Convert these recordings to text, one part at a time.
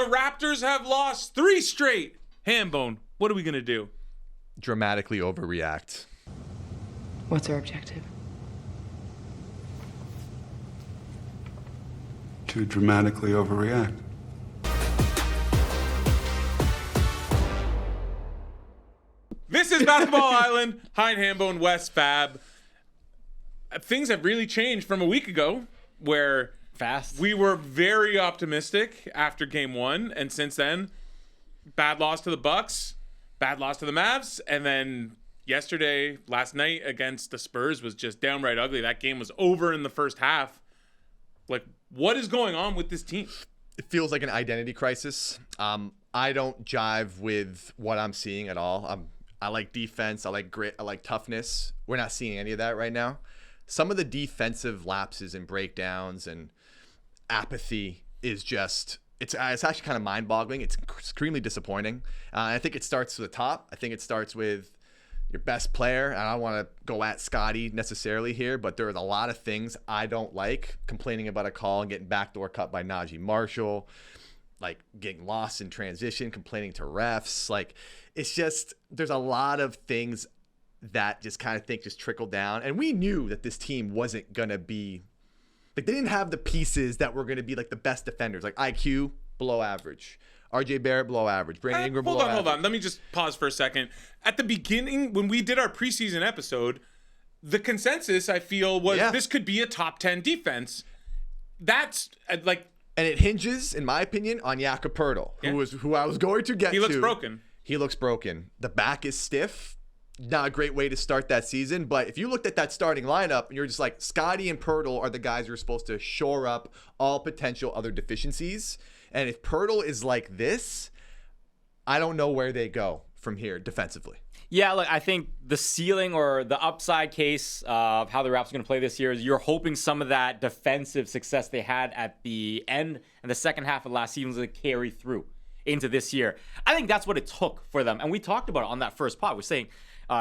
Raptors have lost 3 straight. Hambone, what are we going to do? Dramatically overreact. What's our objective? To dramatically overreact. This is Basketball Island. Hein, Hambone, Wes, Fab. Things have really changed from a week ago where we were very optimistic after game 1, and since then, bad loss to the Bucks, bad loss to the Mavs, and then last night against the Spurs was just downright ugly. That game was over in the first half. Like, what is going on with this team? It feels like an identity crisis. I don't jive with what I'm seeing at all. I like defense. I like grit. I like toughness. We're not seeing any of that right now. Some of the defensive lapses and breakdowns and apathy is just, it's actually kind of mind-boggling. It's extremely disappointing. I think it starts at the top. I think it starts with your best player. And I don't want to go at Scotty necessarily here, but there's a lot of things I don't like. Complaining about a call and getting backdoor cut by Najee Marshall, like getting lost in transition, complaining to refs. Like, it's just, there's a lot of things that just kind of just trickle down. And we knew that this team wasn't going to be, like, they didn't have the pieces that were going to be like the best defenders. Like IQ, below average. RJ Barrett, below average. Brandon Ingram, below average. Hold on. Let me just pause for a second. At the beginning, when we did our preseason episode, the consensus, I feel, was this could be a top 10 defense. That's like... And it hinges, in my opinion, on Jakob Poeltl, who I was going to get to. He looks broken. He looks broken. The back is stiff. Not a great way to start that season. But if you looked at that starting lineup, and you're just like, Scotty and Poeltl are the guys who are supposed to shore up all potential other deficiencies. And if Poeltl is like this, I don't know where they go from here defensively. Yeah, look, I think the ceiling or the upside case of how the Raptors are going to play this year is you're hoping some of that defensive success they had at the end and the second half of last season is going to carry through into this year. I think that's what it took for them. And we talked about it on that first pod. We're saying,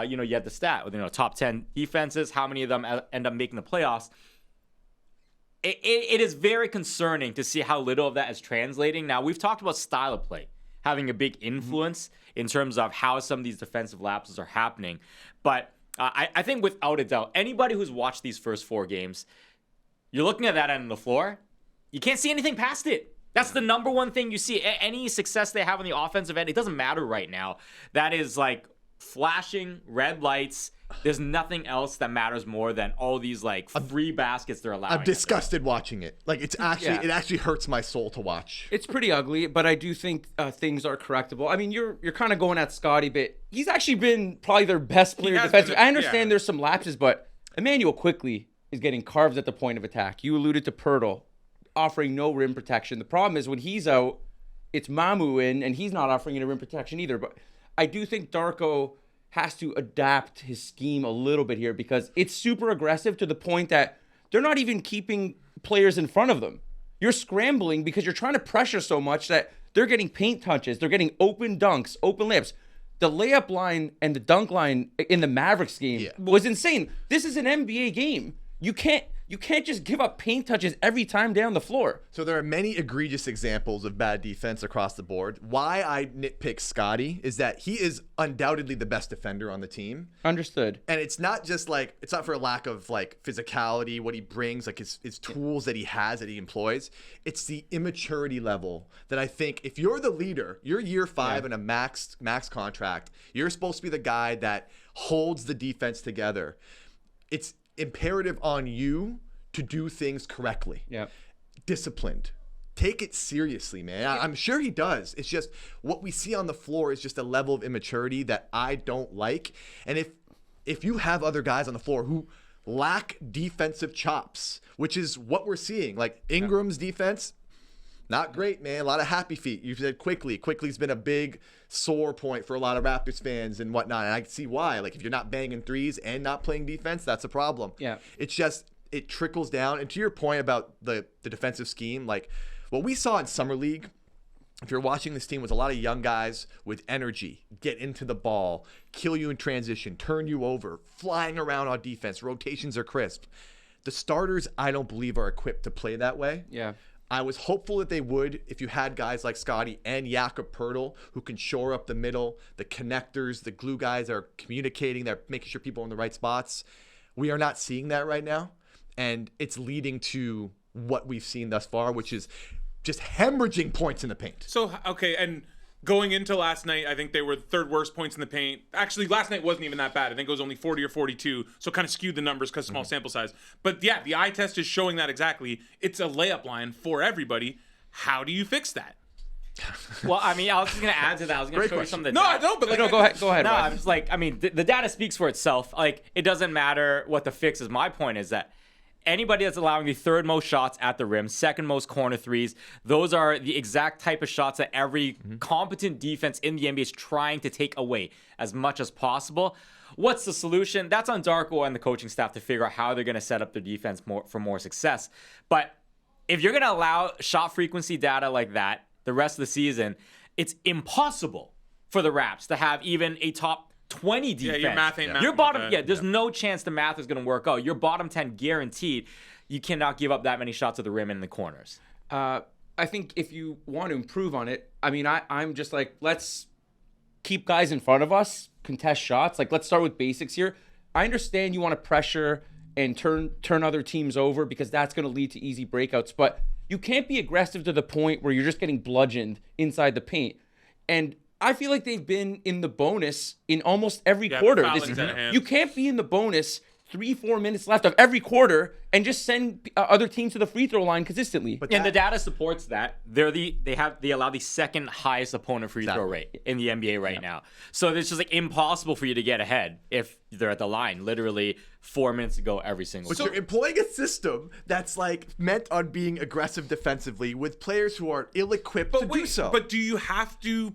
you had the stat with, top 10 defenses, how many of them end up making the playoffs. It is very concerning to see how little of that is translating. Now, we've talked about style of play having a big influence in terms of how some of these defensive lapses are happening. But I think without a doubt, anybody who's watched these first 4 games, you're looking at that end of the floor, you can't see anything past it. That's the number one thing you see. Any success they have on the offensive end, it doesn't matter right now. That is like flashing red lights. There's nothing else that matters more than all these like free baskets they're allowing. I'm disgusted watching it. Like, it's actually it actually hurts my soul to watch. It's pretty ugly, but I do think things are correctable. I mean, you're kind of going at Scotty, but he's actually been probably their best player defensively. I understand there's some lapses, but Emmanuel quickly is getting carved at the point of attack. You alluded to Poeltl offering no rim protection. The problem is when he's out, it's Mamu in, and he's not offering any rim protection either. But I do think Darko has to adapt his scheme a little bit here because it's super aggressive to the point that they're not even keeping players in front of them. You're scrambling because you're trying to pressure so much that they're getting paint touches. They're getting open dunks, open layups. The layup line and the dunk line in the Mavericks game was insane. This is an NBA game. You can't just give up paint touches every time down the floor. So there are many egregious examples of bad defense across the board. Why I nitpick Scotty is that he is undoubtedly the best defender on the team. Understood. And it's not just like, it's not for a lack of like physicality, what he brings, like his tools that he has, that he employs. It's the immaturity level that I think if you're the leader, you're year 5 in a max contract, you're supposed to be the guy that holds the defense together. It's imperative on you to do things correctly. Disciplined. Take it seriously, man. I'm sure he does. It's just what we see on the floor is just a level of immaturity that I don't like. And if you have other guys on the floor who lack defensive chops, which is what we're seeing, like Ingram's defense, not great, man. A lot of happy feet. You said Quickly. Quickly's been a big sore point for a lot of Raptors fans and whatnot. And I can see why. Like, if you're not banging threes and not playing defense, that's a problem. It's just, it trickles down. And to your point about the defensive scheme, like what we saw in Summer League, if you're watching this team, was a lot of young guys with energy, get into the ball, kill you in transition, turn you over, flying around on defense. Rotations are crisp. The starters, I don't believe, are equipped to play that way. I was hopeful that they would if you had guys like Scotty and Jakob Poeltl who can shore up the middle, the connectors, the glue guys are communicating, they're making sure people are in the right spots. We are not seeing that right now, and it's leading to what we've seen thus far, which is just hemorrhaging points in the paint. So, okay, and going into last night, I think they were the third worst points in the paint. Actually, last night wasn't even that bad. I think it was only 40 or 42, so kind of skewed the numbers because small sample size. But yeah, the eye test is showing that exactly. It's a layup line for everybody. How do you fix that? Well, I mean, I was just going to add to that. I was going to show you some of the No, I don't, but like, No, go ahead. Go ahead. No, Wes. I'm just like, I mean, the data speaks for itself. Like, it doesn't matter what the fix is. My point is that anybody that's allowing the third most shots at the rim, second most corner threes, those are the exact type of shots that every competent defense in the NBA is trying to take away as much as possible. What's the solution? That's on Darko and the coaching staff to figure out how they're going to set up their defense for more success. But if you're going to allow shot frequency data like that the rest of the season, it's impossible for the Raps to have even a top 20 defense. Yeah, your math ain't Your mathing bottom, with that. there's no chance the math is going to work out. Your bottom 10 guaranteed. You cannot give up that many shots at the rim and in the corners. I think if you want to improve on it, I mean, I'm just like, let's keep guys in front of us, contest shots. Like, let's start with basics here. I understand you want to pressure and turn other teams over because that's going to lead to easy breakouts, but you can't be aggressive to the point where you're just getting bludgeoned inside the paint. And I feel like they've been in the bonus in almost every quarter this season. You can't be in the bonus 3-4 minutes left of every quarter and just send other teams to the free throw line consistently. And the data supports that. They allow the second highest opponent free throw rate in the NBA right now. So it's just like impossible for you to get ahead if they're at the line literally 4 minutes to go every single But time. you're employing a system that's like meant on being aggressive defensively with players who are ill-equipped to do so. But do you have to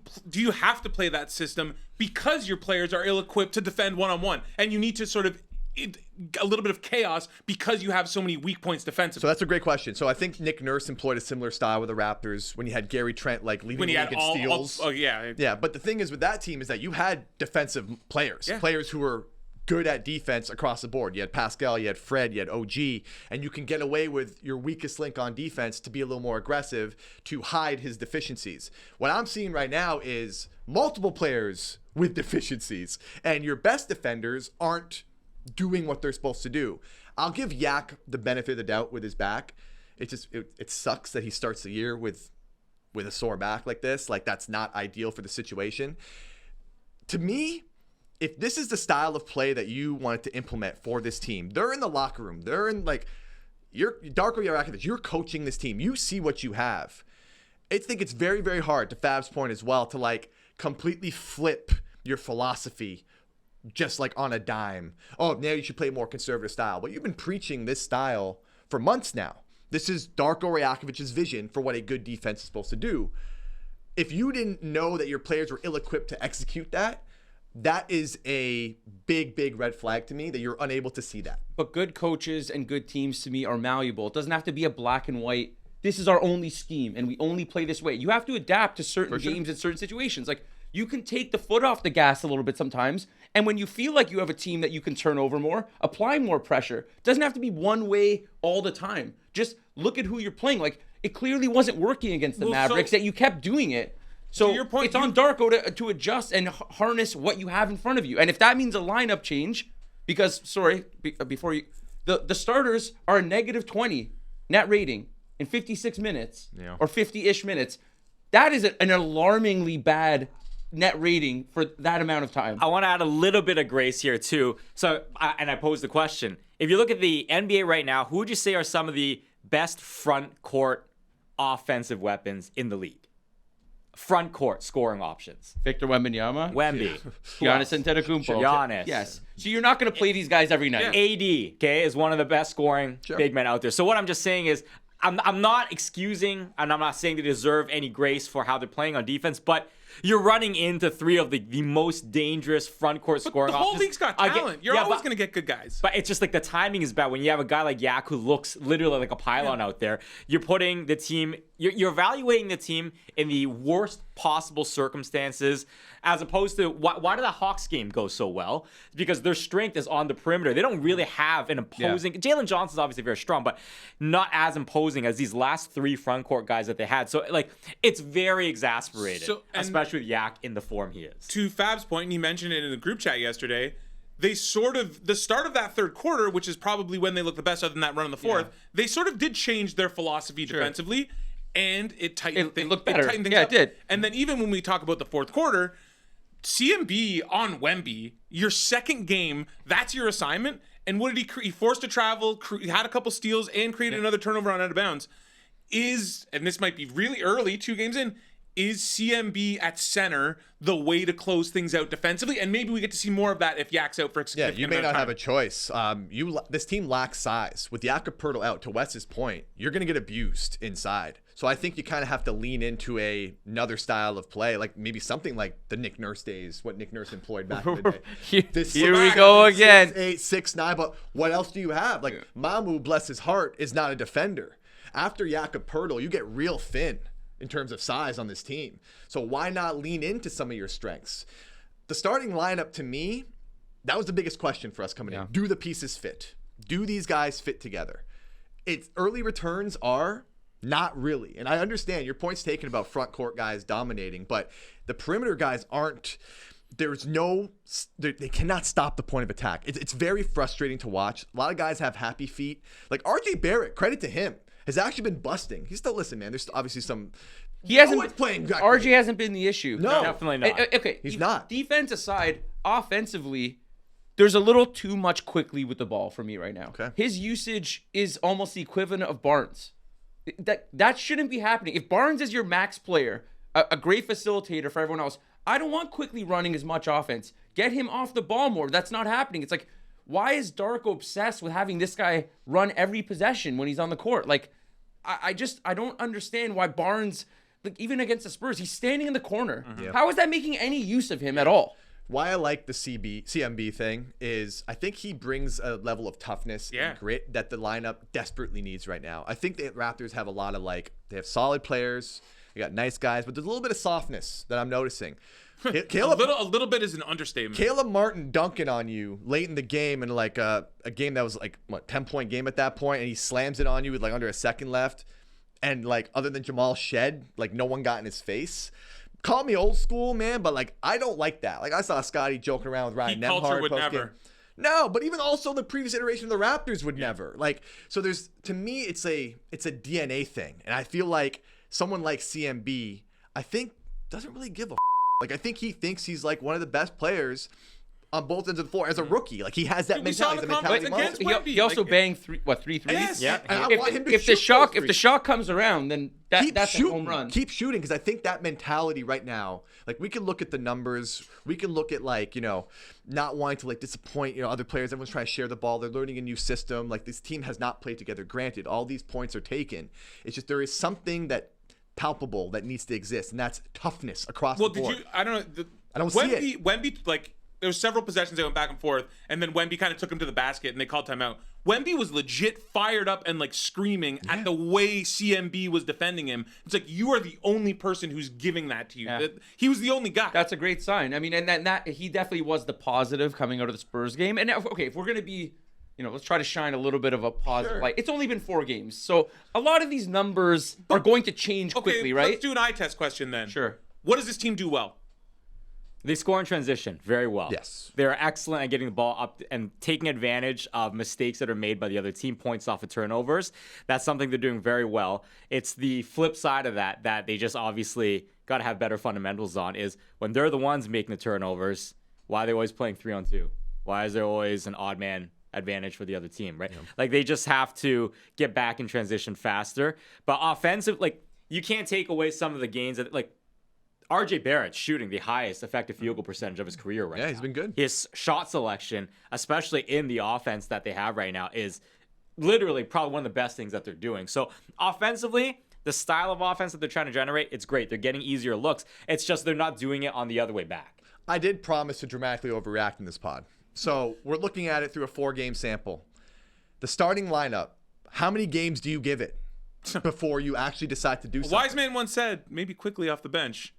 play that system because your players are ill-equipped to defend one-on-one, and you need to sort of a little bit of chaos because you have so many weak points defensively? So that's a great question. So I think Nick Nurse employed a similar style with the Raptors when you had Gary Trent like leading the league in steals. Yeah, but the thing is with that team is that you had defensive players, players who were good at defense across the board. You had Pascal, you had Fred, you had OG, and you can get away with your weakest link on defense to be a little more aggressive to hide his deficiencies. What I'm seeing right now is multiple players with deficiencies, and your best defenders aren't doing what they're supposed to do. I'll give Yak the benefit of the doubt with his back. It sucks that he starts the year with a sore back like this. Like, that's not ideal for the situation. To me, if this is the style of play that you wanted to implement for this team, they're in the locker room. They're in you're Darko Rajakovic. You're coaching this team. You see what you have. I think it's very, very hard, to Fab's point as well, to completely flip your philosophy just on a dime. Oh, now you should play more conservative style. But you've been preaching this style for months now. This is Darko Rajakovic's vision for what a good defense is supposed to do. If you didn't know that your players were ill-equipped to execute that, that is a big, big red flag to me that you're unable to see that. But good coaches and good teams to me are malleable. It doesn't have to be a black and white, this is our only scheme and we only play this way. You have to adapt to certain games and certain situations. You can take the foot off the gas a little bit sometimes, and when you feel like you have a team that you can turn over more, apply more pressure. It doesn't have to be one way all the time. Just look at who you're playing. It clearly wasn't working against the Mavericks, that you kept doing it. So your point, it's on Darko to adjust and harness what you have in front of you. And if that means a lineup change, because, before you, the starters are a negative 20 net rating in 56 minutes or 50-ish minutes. That is an alarmingly bad net rating for that amount of time. I want to add a little bit of grace here too. So, I pose the question: if you look at the NBA right now, who would you say are some of the best front court offensive weapons in the league? Front court scoring options. Victor Wembanyama, Wemby, Giannis Antetokounmpo. Giannis. Yes. So you're not going to play these guys every night. AD, okay, is one of the best scoring big men out there. So what I'm just saying is, I'm not excusing, and I'm not saying they deserve any grace for how they're playing on defense, but you're running into three of the most dangerous front court scoring options. The whole league's got talent. You're always going to get good guys. But it's just the timing is bad. When you have a guy like Yak who looks literally like a pylon out there, you're putting the team You're evaluating the team in the worst possible circumstances, as opposed to why did the Hawks game go so well? Because their strength is on the perimeter. They don't really have an imposing. Jalen Johnson's obviously very strong, but not as imposing as these last 3 front court guys that they had. So like, it's very exasperated, especially with Yak in the form he is. To Fab's point, and he mentioned it in the group chat yesterday, they sort of, the start of that third quarter, which is probably when they look the best other than that run in the fourth, they sort of did change their philosophy defensively. And it tightened things. It looked better. It did. And then even when we talk about the fourth quarter, CMB on Wemby, your second game, that's your assignment. And what did he forced to travel, he had a couple steals, and created another turnover on out of bounds. And this might be really early, 2 games in, is CMB at center the way to close things out defensively? And maybe we get to see more of that if Yak's out for a significant you may amount of not time. have a choice. This team lacks size. With Jakob out, to Wes's point, you're going to get abused inside. So I think you kind of have to lean into another style of play, like maybe something like the Nick Nurse days, what Nick Nurse employed back in the day. Here we go again. 6'8", 6'9", but what else do you have? Like Mamu, bless his heart, is not a defender. After Jakob you get real thin in terms of size on this team. So why not lean into some of your strengths? The starting lineup, to me, that was the biggest question for us coming in. Do the pieces fit? Do these guys fit together? Its early returns are not really. And I understand your point's taken about front court guys dominating, but the perimeter guys aren't. They cannot stop the point of attack. It's very frustrating to watch. A lot of guys have happy feet. Like RJ Barrett, credit to him, has actually been busting. He's still, listen, man, there's obviously some. He hasn't playing. RJ hasn't been the issue. No, definitely not. Okay, he's not. Defense aside, offensively, there's a little too much quickly with the ball for me right now. Okay. His usage is almost the equivalent of Barnes. That shouldn't be happening. If Barnes is your max player, a great facilitator for everyone else, I don't want quickly running as much offense. Get him off the ball more. That's not happening. It's like, why is Darko obsessed with having this guy run every possession when he's on the court? Like, I don't understand why Barnes, like even against the Spurs, he's standing in the corner. How is that making any use of him at all? Why I like the CMB thing is I think he brings a level of toughness and grit that the lineup desperately needs right now. I think the Raptors have a lot of they have solid players, they got nice guys, but there's a little bit of softness that I'm noticing. Caleb, a little bit is an understatement. Caleb Martin dunking on you late in the game in like a game that was like 10-point game at that point, and he slams it on you with like under a second left, and like other than Jamal Shed, like no one got in his face. Call me old school, man, but like I don't like that. Like I saw Scotty joking around with Ryan Nembhard. Culture would post-game. never. No, but even also the previous iteration of the Raptors would never. Like, so there's, to me, it's a DNA thing, and I feel like someone like CMB, I think, doesn't really give a. Like I think he thinks he's like one of the best players on both ends of the floor as a rookie. Like he has that mentality. He also banged three threes. Yes. Yeah. And I want him to if the shot comes around, then that's a home run. Keep shooting, because I think that mentality right now, like we can look at the numbers, we can look at like, not wanting to like disappoint, other players. Everyone's trying to share the ball. They're learning a new system. Like this team has not played together. Granted, all these points are taken. It's just there is something that palpable that needs to exist, and that's toughness across the board. I don't know. I don't see it. Wemby, like, there was several possessions that went back and forth, and then Wemby kind of took him to the basket, and they called timeout. Wemby was legit fired up and like screaming at the way CMB was defending him. It's like, you are the only person who's giving that to you. Yeah. He was the only guy. That's a great sign. I mean, and that he definitely was the positive coming out of the Spurs game. And okay, if we're gonna be, let's try to shine a little bit of a positive light. It's only been 4 games, so a lot of these numbers are going to change quickly, right? Let's do an eye test question then. Sure. What does this team do well? They score in transition very well. Yes. They're excellent at getting the ball up and taking advantage of mistakes that are made by the other team, points off of turnovers. That's something they're doing very well. It's the flip side of that they just obviously got to have better fundamentals on, is when they're the ones making the turnovers, why are they always playing 3-on-2? Why is there always an odd man advantage for the other team, right? Yeah. Like they just have to get back in transition faster. But offensive, like you can't take away some of the gains that like RJ Barrett's shooting the highest effective field goal percentage of his career right now. Yeah, he's been good. His shot selection, especially in the offense that they have right now, is literally probably one of the best things that they're doing. So offensively, the style of offense that they're trying to generate, it's great. They're getting easier looks. It's just they're not doing it on the other way back. I did promise to dramatically overreact in this pod. So we're looking at it through a 4-game sample. The starting lineup, how many games do you give it? before you actually decide to do A something. wise man once said, maybe quickly off the bench.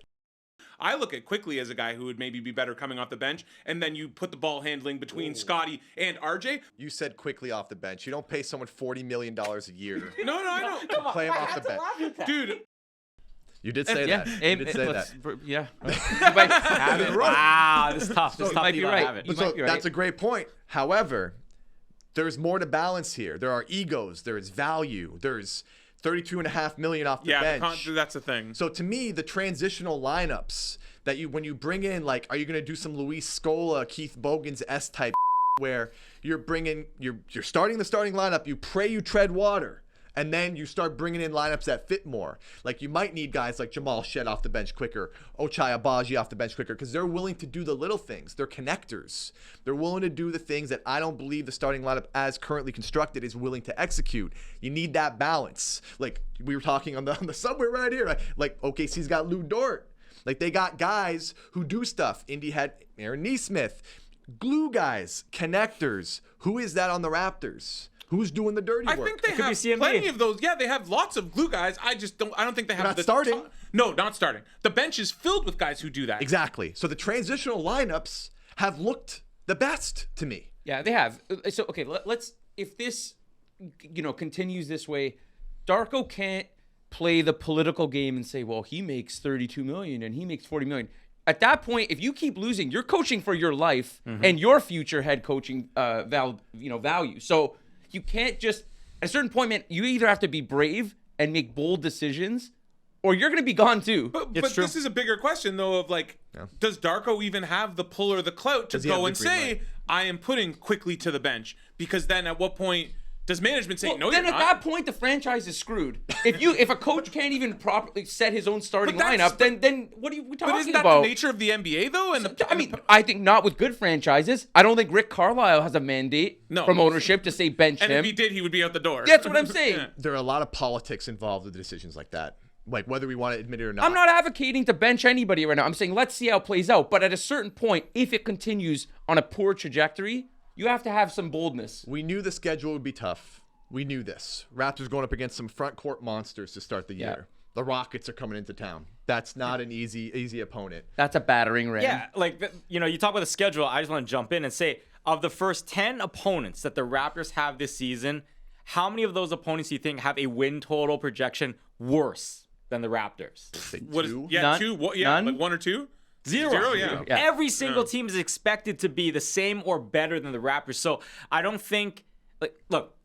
I look at quickly as a guy who would maybe be better coming off the bench, and then you put the ball handling between Scotty and RJ. You said quickly off the bench. You don't pay someone $40 million a year. No, I don't. Come on, Play him I off had the to laugh at that. Dude, You did say Yeah, that. and, You did say let's- that. yeah. Have it. Wow, this is tough. This is tough. might be You don't right. have it. You So might be right. that's a great point. However, there's more to balance here. There are egos. There is value. There's $32.5 million off the bench. that's the thing. So to me, the transitional lineups that when you bring in, like, are you going to do some Luis Scola, Keith Bogan's S type where you're starting the starting lineup, you pray you tread water, and then you start bringing in lineups that fit more. Like, you might need guys like Jamal Shed off the bench quicker, Ochai Agbaji off the bench quicker, because they're willing to do the little things. They're connectors. They're willing to do the things that I don't believe the starting lineup as currently constructed is willing to execute. You need that balance. Like, we were talking on the subway right here. Like OKC's got Lou Dort. Like, they got guys who do stuff. Indy had Aaron Nesmith. Glue guys, connectors. Who is that on the Raptors? Who's doing the dirty work? I think they could be have CMB. plenty of those. Yeah, they have lots of glue guys. I don't think they have not the starting. No, not starting. The bench is filled with guys who do that. Exactly. So the transitional lineups have looked the best to me. Yeah, they have. So okay, let's if this continues this way, Darko can't play the political game and say, well, he makes 32 million and he makes 40 million. At that point, if you keep losing, you're coaching for your life and your future head coaching value. So you can't just at a certain point, man, you either have to be brave and make bold decisions, or you're going to be gone too. But true. this is a bigger question, though, of like, does Darko even have the pull or the clout to Does he have go the and green say, light? I am putting quickly to the bench? Because then at what point does management say, no, then you're at not? that point, the franchise is screwed. If a coach can't even properly set his own starting But that's- lineup, then what are we talking But isn't that about? the nature of the NBA, though? And I think not with good franchises. I don't think Rick Carlisle has a mandate No. from ownership to say bench and him. if he did, he would be out the door. That's what I'm saying. Yeah. There are a lot of politics involved with decisions like that. Like, whether we want to admit it or not. I'm not advocating to bench anybody right now. I'm saying let's see how it plays out. But at a certain point, if it continues on a poor trajectory, you have to have some boldness. We knew the schedule would be tough. We knew this. Raptors going up against some front court monsters to start the year. The Rockets are coming into town. That's not an easy opponent. That's a battering ram. Yeah, like, you talk about the schedule. I just want to jump in and say, of the first 10 opponents that the Raptors have this season, how many of those opponents do you think have a win total projection worse than the Raptors? What is, Two? yeah, None? two. What, yeah, None? like one or two? Zero. Yeah. Yeah. Every single team is expected to be the same or better than the Raptors. So I don't think, look,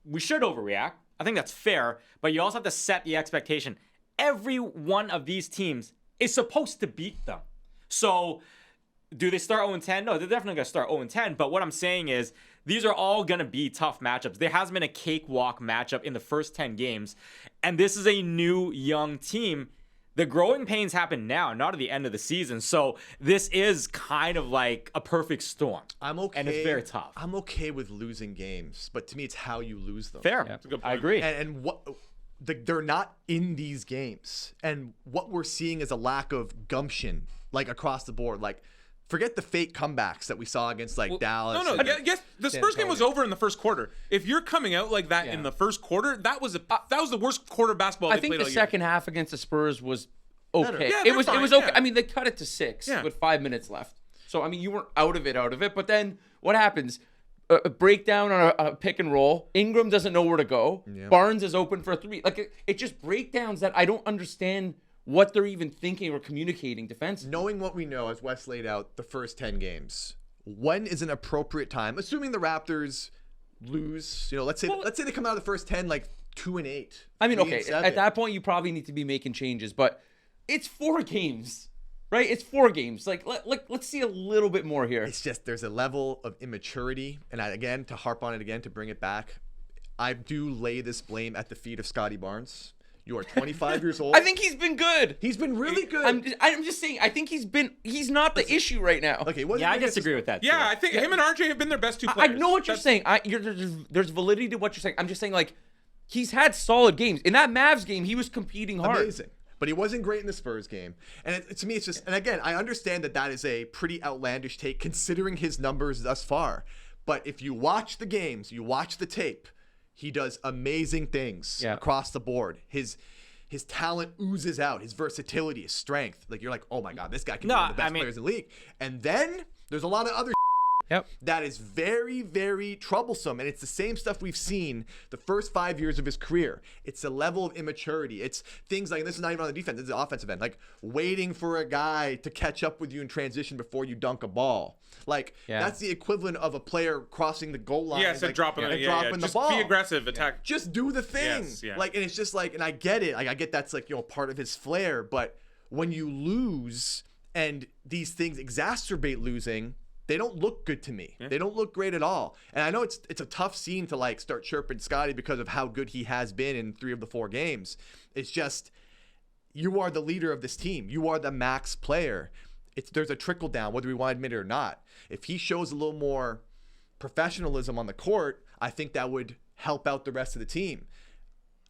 we should overreact. I think that's fair, but you also have to set the expectation. Every one of these teams is supposed to beat them. So do they start 0-10? No, they're definitely going to start 0-10. But what I'm saying is these are all going to be tough matchups. There hasn't been a cakewalk matchup in the first 10 games. And this is a new, young team. The growing pains happen now, not at the end of the season. So this is kind of like a perfect storm. I'm okay. And it's very tough. I'm okay with losing games, but to me, it's how you lose them. Fair. That's a good I point. agree. And what they're not in these games, and what we're seeing is a lack of gumption, like across the board. Like, forget the fake comebacks that we saw against Dallas. No, and yes. The San Spurs game was Antonio. over in the first quarter. If you're coming out like that in the first quarter, that was the worst quarter of basketball I they think played the all year. second half against the Spurs was okay. Yeah, it they're was fine, okay. yeah. I mean, they cut it to 6 with 5 minutes left. So I mean, you weren't out of it. But then what happens? A breakdown on a pick and roll. Ingram doesn't know where to go. Barnes is open for a 3. Like it just breakdowns that I don't understand what they're even thinking or communicating defensively. Knowing what we know, as Wes laid out, the first 10 games, when is an appropriate time? Assuming the Raptors lose, let's say they come out of the first 10 like 2-8. I mean, 3-7. okay, at that point you probably need to be making changes, but it's 4 games, right? It's 4 games. Like let's see a little bit more here. It's just there's a level of immaturity, and again, to harp on it again, to bring it back, I do lay this blame at the feet of Scotty Barnes. You are 25 years old. I think he's been good. He's been really good. I'm just saying. I think he's not the issue right now. Okay, Yeah, I disagree with that. Yeah, too. I think him and RJ have been their best two I players. know what you're saying. There's validity to what you're saying. I'm just saying, like, he's had solid games. In that Mavs game, he was competing hard. Amazing. But he wasn't great in the Spurs game. And to me, it's just, and again, I understand that is a pretty outlandish take considering his numbers thus far. But if you watch the games, you watch the tape, He does amazing things across the board. His talent oozes out. His versatility, his strength. Like, you're like, oh my God, this guy can be one of the best players in the league. And then there's a lot of other that is very, very troublesome. And it's the same stuff we've seen the first 5 years of his career. It's a level of immaturity. It's things like, this is not even on the defense, this is the offensive end. Like waiting for a guy to catch up with you in transition before you dunk a ball. Like that's the equivalent of a player crossing the goal line. Yeah, so like, dropping the just ball. Be aggressive, attack. Just do the thing. Yes, yeah. Like, and it's just like, and I get it. Like, I get that's like, part of his flair. But when you lose and these things exacerbate losing, they don't look good to me. They don't look great at all. And I know it's a tough scene to like start chirping Scotty because of how good he has been in 3 of the 4 games. It's just, you are the leader of this team. You are the max player. There's a trickle down, whether we want to admit it or not. If he shows a little more professionalism on the court, I think that would help out the rest of the team.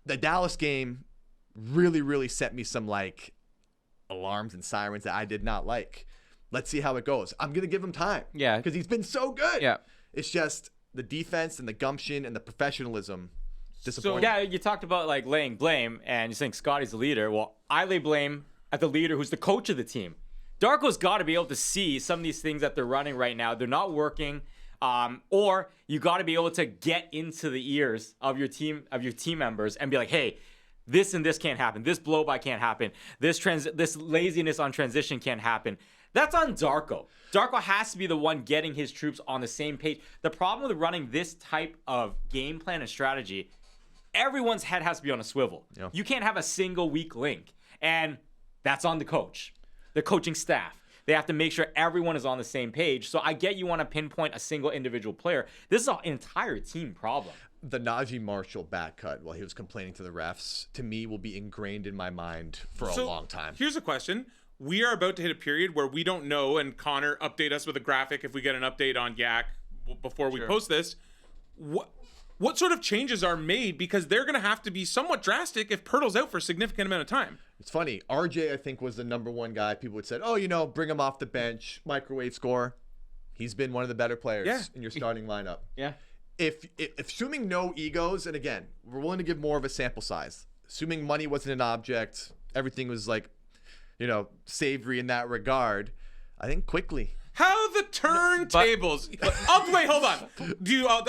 The Dallas game really, really set me some like alarms and sirens that I did not like. Let's see how it goes. I'm going to give him time. Yeah. Because he's been so good. Yeah. It's just the defense and the gumption and the professionalism disappointing. So, yeah, you talked about like laying blame and you think Scotty's the leader. Well, I lay blame at the leader who's the coach of the team. Darko's got to be able to see some of these things that they're running right now. They're not working. Or you got to be able to get into the ears of your team members and be like, hey, this and this can't happen. This blow by can't happen. This laziness on transition can't happen. That's on Darko. Darko has to be the one getting his troops on the same page. The problem with running this type of game plan and strategy, everyone's head has to be on a swivel. Yeah. You can't have a single weak link. And that's on the coach, the coaching staff. They have to make sure everyone is on the same page. So I get you want to pinpoint a single individual player. This is an entire team problem. The Najee Marshall back cut while he was complaining to the refs, to me, will be ingrained in my mind for a long time. Here's a question. We are about to hit a period where we don't know, and Connor, update us with a graphic if we get an update on Yak before we post this. What sort of changes are made? Because they're going to have to be somewhat drastic if Pirtle's out for a significant amount of time. It's funny. RJ, I think, was the number one guy. People would say, oh, bring him off the bench, microwave score. He's been one of the better players in your starting lineup. Yeah. If assuming no egos, and again, we're willing to give more of a sample size, assuming money wasn't an object, everything was like, savory in that regard, I think quickly. How the turntables. Wait, hold on.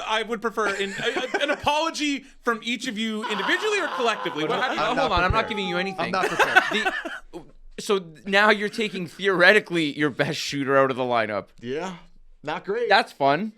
I would prefer an apology from each of you individually or collectively. Hold on, I'm not giving you anything. I'm not prepared. So now you're taking theoretically your best shooter out of the lineup. Yeah. Not great. That's fun.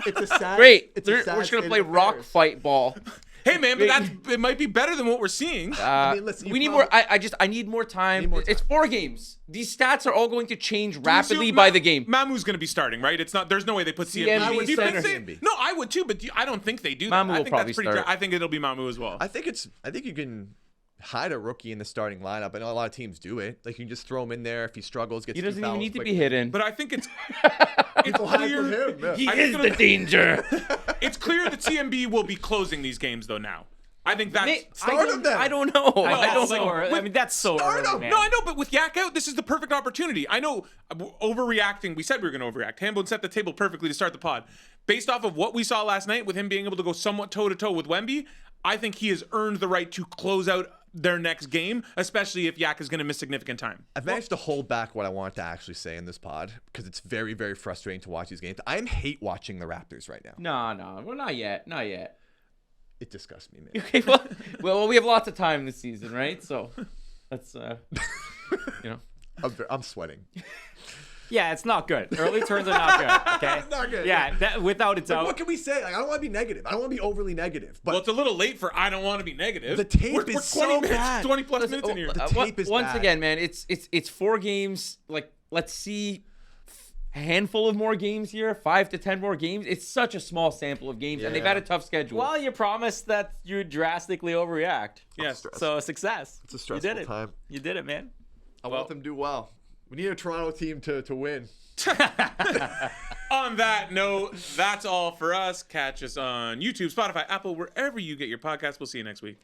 It's a sad. Great. We're just gonna play rock fight ball. Hey man, but it might be better than what we're seeing. Listen, we need more. I need more time. It's 4 games. These stats are all going to change rapidly by the game. Mamu's going to be starting, right? It's not. There's no way they put CMB. I would say No, I would too, but I don't think they do that. Mamu will probably start. I think it'll be Mamu as well. I think you can hide a rookie in the starting lineup. I know a lot of teams do it. Like, you can just throw him in there if he struggles. He doesn't even need to be hidden. But I think it's clear. Him, yeah. He is the danger. It's clear that CMB will be closing these games though now. I think that's start him then. I don't know. I don't know. I mean, that's so early, man. No, I know, but with Yak out, this is the perfect opportunity. I know overreacting. We said we were going to overreact. Hambone set the table perfectly to start the pod. Based off of what we saw last night with him being able to go somewhat toe-to-toe with Wemby, I think he has earned the right to close out their next game, especially if Yak is going to miss significant time. I've managed to hold back what I wanted to actually say in this pod because it's very, very frustrating to watch these games. I hate watching the Raptors right now. No, well, not yet. It disgusts me, man. Okay, well, we have lots of time this season, right? So that's I'm sweating. Yeah, it's not good. Early turns are not good. Okay, not good. Yeah, without a doubt. What can we say? Like, I don't want to be negative. I don't want to be overly negative. But well, it's a little late for I don't want to be negative. The tape we're is 20 so bad. 20 plus minutes in here. The tape is once bad. again, man. It's 4 games. Like, let's see a handful of more games here, 5 to 10 more games. It's such a small sample of games, and they've had a tough schedule. Well, you promised that you would drastically overreact. Yes. So success. It's a stressful time. You did it, man. I want them to do well. We need a Toronto team to win. On that note, that's all for us. Catch us on YouTube, Spotify, Apple, wherever you get your podcasts. We'll see you next week.